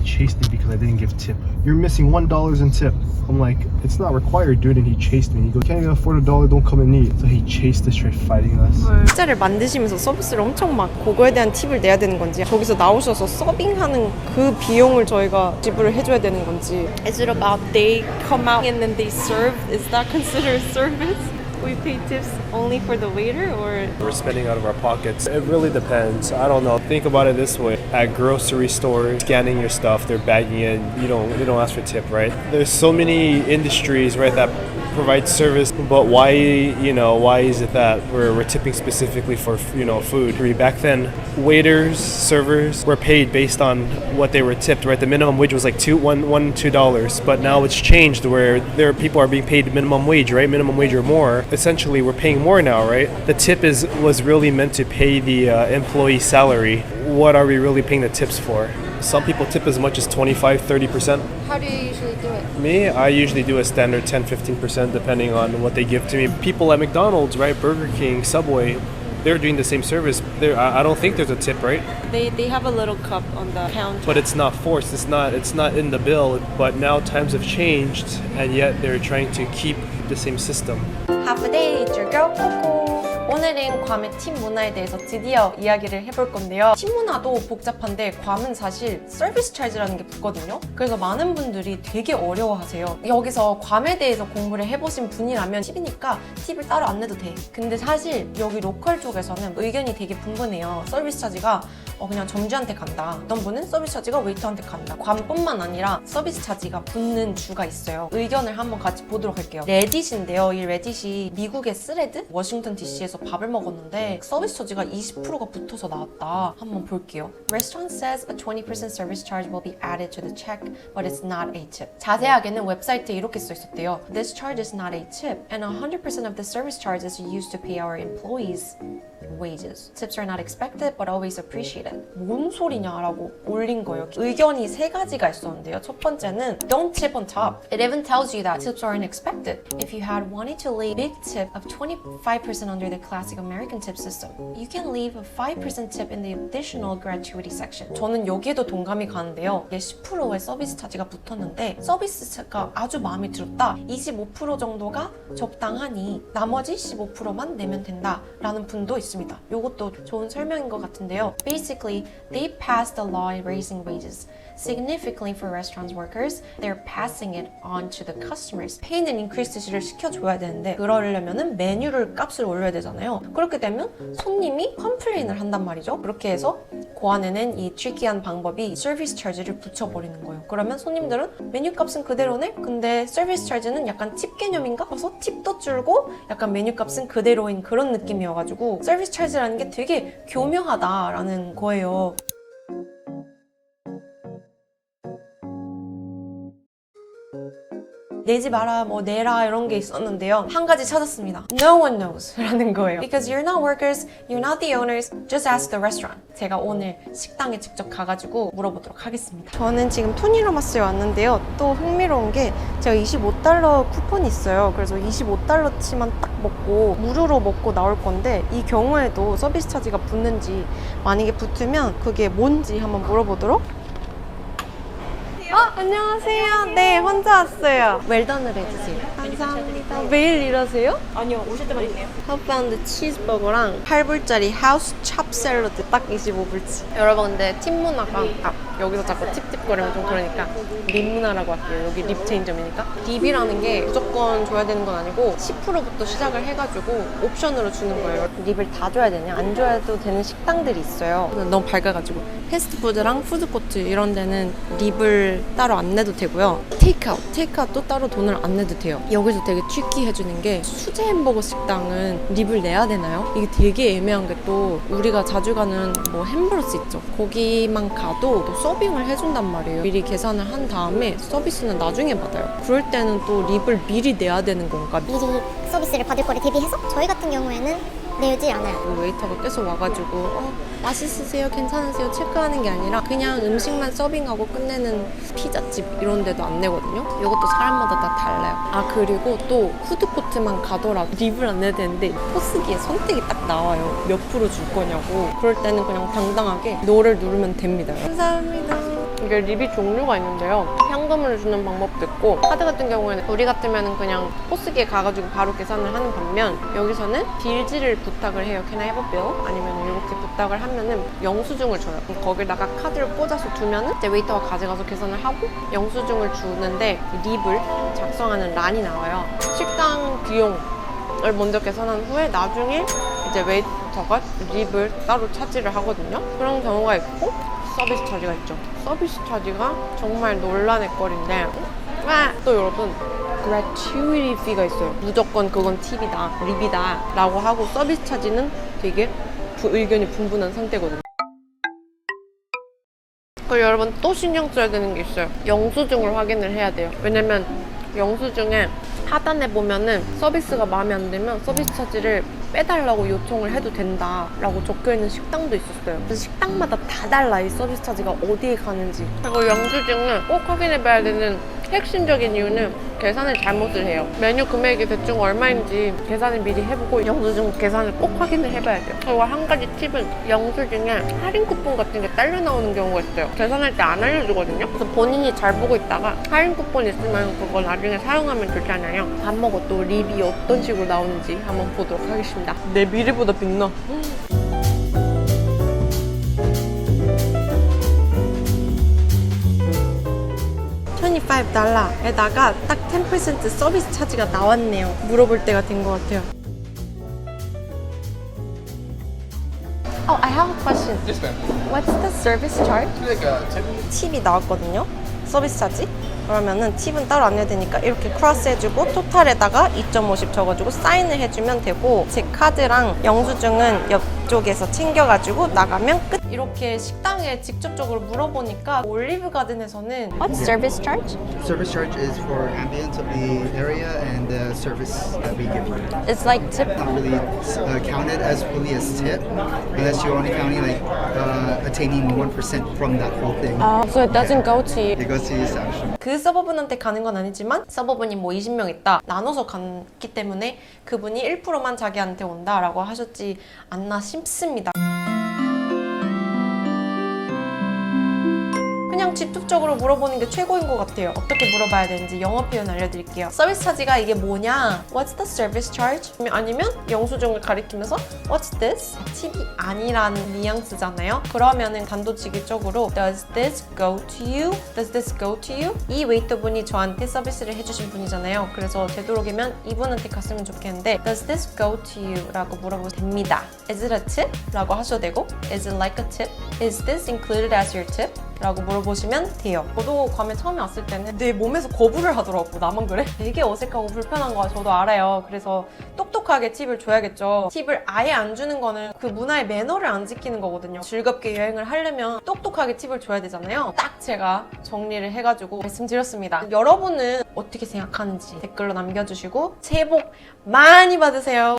chased me because I didn't give tip. You're missing $1 in tip. I'm like, it's not required, dude. And he chased me. He goes, can't even afford $1, don't come and eat. So he chased us straight, fighting us. 피자를 만드시면서 서비스를 엄청 막 그거에 대한 팁을 내야 되는 건지, 저기서 나오셔서 서빙하는 그 비용을 저희가 지불을 해줘야 되는 건지. Is it about they come out and then they serve? Is that considered service? We pay tips only for the waiter, or we're spending out of our pockets? It really depends. I don't know. Think about it this way. At grocery stores, scanning your stuff, they're bagging it. They don't ask for tip, right? There's so many industries, right, that provide service, but why is it that we're tipping specifically for food? Back then, waiters, servers were paid based on what they were tipped, right? The minimum wage was like $2, but now it's changed where people are being paid minimum wage, right? Minimum wage or more. Essentially, we're paying more now, right? The tip was really meant to pay the employee salary. What are we really paying the tips for? Some people tip as much as 25-30%. How do you usually do it? Me, I usually do a standard 10-15% depending on what they give to me. People at McDonald's, right, Burger King, Subway, they're doing the same service. I don't think there's a tip, right? They have a little cup on the counter. But it's not forced. It's not in the bill. But now times have changed, and yet they're trying to keep the same system. Half a day, 즐겨 코코. 오늘은 괌의 팁 문화에 대해서 드디어 이야기를 해볼 건데요. 팁 문화도 복잡한데 괌은 사실 서비스 차지라는 게 붙거든요. 그래서 많은 분들이 되게 어려워하세요. 여기서 괌에 대해서 공부를 해보신 분이라면 팁이니까 팁을 따로 안 내도 돼. 근데 사실 여기 로컬 쪽에서는 의견이 되게 분분해요. 서비스 차지가 그냥 점주한테 간다. 어떤 분은 서비스 차지가 웨이터한테 간다. 괌뿐만 아니라 서비스 차지가 붙는 주가 있어요. 의견을 한번 같이 보도록 할게요. 레딧인데요. 이 레딧이 미국의 스레드? 워싱턴 DC에서 밥을 먹었는데 서비스 차지가 20%가 붙어서 나왔다. 한번 볼게요. Restaurant says a 20% service charge will be added to the check, but it's not a tip. 자세하게는 웹사이트에 이렇게 써 있었대요. This charge is not a tip, and 100% of the service charge is used to pay our employees wages. Tips are not expected, but always appreciated. 뭔 소리냐라고 올린 거예요. 의견이 세 가지가 있었는데요. 첫 번째는 don't tip on top. It even tells you that tips aren't expected. If you had wanted to leave big tip of 25% under the classic American tip system, you can leave a 5% tip in the additional gratuity section. 저는 여기에도 동감이 가는데요. 이게 10%의 서비스 차지가 붙었는데 서비스가 아주 마음에 들었다. 25% 정도가 적당하니 나머지 15%만 내면 된다라는 분도 있습니다. 이것도 좋은 설명인 것 같은데요. Basically, they passed a law raising wages significantly for restaurant workers. They're passing it on to the customers. 페이는 인크리스를 시켜줘야 되는데 그러려면은 메뉴를 값을 올려야 되잖아요. 그렇게 되면 손님이 컴플레인을 한단 말이죠. 그렇게 해서 그 안에는 이 트리키한 방법이 서비스 차지를 붙여버리는 거예요. 그러면 손님들은 메뉴 값은 그대로네? 근데 서비스 차지는 약간 팁 개념인가? 그래서 팁도 줄고 약간 메뉴 값은 그대로인 그런 느낌이어가지고 서비스 차지라는 게 되게 교묘하다라는 거예요. 내지 마라, 뭐 내라 이런 게 있었는데요. 한 가지 찾았습니다. No one knows 라는 거예요. Because you're not workers, you're not the owners, just ask the restaurant. 제가 오늘 식당에 직접 가가지고 물어보도록 하겠습니다. 저는 지금 토니로마스에 왔는데요. 또 흥미로운 게 제가 $25 쿠폰이 있어요. 그래서 $25치만 딱 먹고 무료로 먹고 나올 건데 이 경우에도 서비스 차지가 붙는지 만약에 붙으면 그게 뭔지 한번 물어보도록. 안녕하세요. 네, 혼자 왔어요. 웰던을 해주세요. 감사합니다. 매일 일하세요? 아니요, 오실 때만 있네요. 핫바운드 치즈버거랑 8불짜리 하우스 찹 샐러드 딱 25불치. 여러분 근데 팁 문화가 여기서 자꾸 팁팁거리면 좀 그러니까 립 문화라고 할게요. 여기 립 체인점이니까. 립이라는 게 무조건 줘야 되는 건 아니고 10%부터 시작을 해가지고 옵션으로 주는 거예요. 립을 다 줘야 되냐? 안 줘야도 되는 식당들이 있어요. 너무 밝아가지고 패스트푸드랑 푸드코트 이런 데는 립을 따로 안 내도 되고요. 테이크아웃도 따로 돈을 안 내도 돼요. 여기서 되게 트리키해주는 게 수제 햄버거 식당은 립을 내야 되나요? 이게 되게 애매한 게 또 우리가 자주 가는 뭐 햄버거스 있죠. 거기만 가도 또 서빙을 해준단 말이에요. 미리 계산을 한 다음에 서비스는 나중에 받아요. 그럴 때는 또 립을 미리 내야 되는 건가? 미리 서비스를 받을 거를 대비해서 저희 같은 경우에는 내지 않아요. 웨이터가 계속 와가지고 맛있으세요? 괜찮으세요? 체크하는 게 아니라 그냥 음식만 서빙하고 끝내는 피자집 이런 데도 안 내거든요. 이것도 사람마다 다 달라요. 그리고 또 푸드코트만 가더라도 립을 안 내야 되는데 포스기에 선택이 딱 나와요. 몇 프로 줄 거냐고. 그럴 때는 그냥 당당하게 노를 누르면 됩니다. 감사합니다. 이게 립이 종류가 있는데요. 현금을 주는 방법도 있고 카드 같은 경우에는 우리 같으면 그냥 포스기에 가가지고 바로 계산을 하는 반면 여기서는 딜지를 부탁을 해요. Can I have a bill? 아니면 이렇게 부탁을 하면은 영수증을 줘요. 거기다가 카드를 꽂아서 두면은 이제 웨이터가 가져가서 계산을 하고 영수증을 주는데 립을 작성하는 란이 나와요. 식당 비용을 먼저 계산한 후에 나중에 이제 웨이터가 립을 따로 차지를 하거든요. 그런 경우가 있고 서비스 차지가 있죠. 서비스 차지가 정말 논란의 거리인데 또 여러분 gratuity fee가 있어요. 무조건 그건 팁이다, 립이다 라고 하고 서비스 차지는 되게 의견이 분분한 상태거든요. 그리고 여러분 또 신경 써야 되는 게 있어요. 영수증을 확인을 해야 돼요. 왜냐면 영수증에 하단에 보면은 서비스가 마음에 안 들면 서비스 차지를 빼달라고 요청을 해도 된다라고 적혀있는 식당도 있었어요. 그래서 식당마다 다 달라, 이 서비스 차지가 어디에 가는지. 그리고 영수증은 꼭 확인해봐야 되는 핵심적인 이유는 계산을 잘못을 해요. 메뉴 금액이 대충 얼마인지 계산을 미리 해보고 영수증 계산을 꼭 확인을 해봐야 돼요. 그리고 한 가지 팁은 영수증에 할인 쿠폰 같은 게 딸려 나오는 경우가 있어요. 계산할 때 안 알려주거든요. 그래서 본인이 잘 보고 있다가 할인 쿠폰 있으면 그거 나중에 사용하면 좋잖아요. 밥 먹어 또 립이 어떤 식으로 나오는지 한번 보도록 하겠습니다. 내 미래보다 빛나. $25에다가 딱 10% 서비스 차지가 나왔네요. 물어볼 때가 된 것 같아요. Oh, I have a question. Yes, ma'am. What's the service charge? Like a tip. 팁이 나왔거든요. 서비스 차지. 그러면은 팁은 따로 안 내야 되니까 이렇게 크로스 해주고 토탈에다가 2.50 적어주고 사인을 해주면 되고 제 카드랑 영수증은 옆쪽에서 챙겨가지고 나가면 끝. 이렇게 식당에 직접적으로 물어보니까 올리브 가든에서는 What's service charge? Service charge is for ambience of the area and the service that we give you. It's like tip. Not really counted as fully as tip, unless you're only counting like attaining 1% from that whole thing. So it doesn't go to you. It goes to your section. 그 서버분한테 가는 건 아니지만 서버분이 뭐 20명 있다 나눠서 갔기 때문에 그분이 1%만 자기한테 온다라고 하셨지 않나 싶습니다. 그냥 직접적으로 물어보는 게 최고인 것 같아요. 어떻게 물어봐야 되는지 영어 표현 알려드릴게요. 서비스 차지가 이게 뭐냐? What's the service charge? 아니면 영수증을 가리키면서 What's this? 팁이 아니라는 뉘앙스잖아요. 그러면은 단도직입적으로 Does this go to you? Does this go to you? 이 웨이터분이 저한테 서비스를 해주신 분이잖아요. 그래서 되도록이면 이분한테 갔으면 좋겠는데 Does this go to you? 라고 물어보면 됩니다. Is it a tip? 라고 하셔도 되고 Is it like a tip? Is this included as your tip? 라고 물어보시면 돼요. 저도 괌에 처음에 왔을 때는 내 몸에서 거부를 하더라고. 나만 그래? 되게 어색하고 불편한 거 저도 알아요. 그래서 똑똑하게 팁을 줘야겠죠. 팁을 아예 안 주는 거는 그 문화의 매너를 안 지키는 거거든요. 즐겁게 여행을 하려면 똑똑하게 팁을 줘야 되잖아요. 딱 제가 정리를 해가지고 말씀드렸습니다. 여러분은 어떻게 생각하는지 댓글로 남겨주시고 새해 복 많이 받으세요.